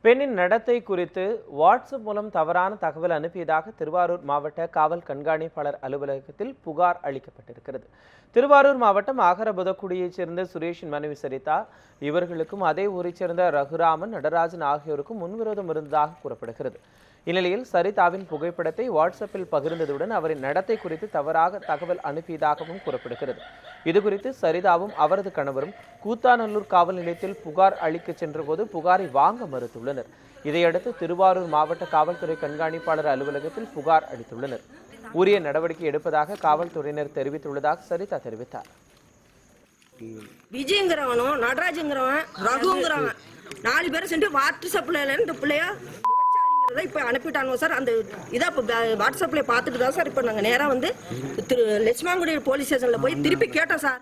பெண்ணின் நடத்தை குறித்து வாட்ஸ்அப் மூலம் தவறான தகவல் அனுப்பியதாக திருவாரூர் மாவட்ட காவல் கண்காணிப்பாளர் அலுவலகத்தில் புகார் அளிக்கப்பட்டிருக்கிறது. திருவாரூர் மாவட்டம் ஆகரபுதக்குடியைச் சேர்ந்த சுரேஷின் மனைவி சரிதா, இவர்களுக்கும் அதே ஊரைச் சேர்ந்த ரகுராமன், நடராஜன் ஆகியோருக்கும் முன்விரோதம் இருந்ததாக கூறப்படுகிறது. இந்நிலையில் சரிதாவின் புகைப்படத்தை வாட்ஸ்அப்பில் பகிர்ந்ததுடன் அவரின் நடத்தை குறித்து தவறாக தகவல் அனுப்பியதாகவும் கூறப்படுகிறது. இதுகுறித்து சரிதாவும் அவரது கணவரும் கூத்தாநல்லூர் காவல் நிலையத்தில் புகார் அளிக்க சென்றபோது புகாரை வாங்க மறுத்துள்ளனர். இதையடுத்து திருவாரூர் மாவட்ட காவல்துறை கண்காணிப்பாளர் அலுவலகத்தில் புகார் அளித்துள்ளனர். உரிய நடவடிக்கை எடுப்பதாக காவல்துறையினர் தெரிவித்துள்ளதாக சரிதா தெரிவித்தார். விஜயங்கிறவனும் நடராஜங்கிறவன் ரகுங்கிறவன் 4 பேரும் சென்று வாட்ஸ்அப்ல இந்த பிள்ளைய இப்ப அனுப்பிட்டாங்க சார். அந்த இதை வாட்ஸ்அப்ல பார்த்துட்டு தான் சார் இப்ப நாங்க நேரா வந்து லட்சுமாங்குடி போலீஸ் ஸ்டேஷன்ல போய் திருப்பி கேட்டோம் சார்.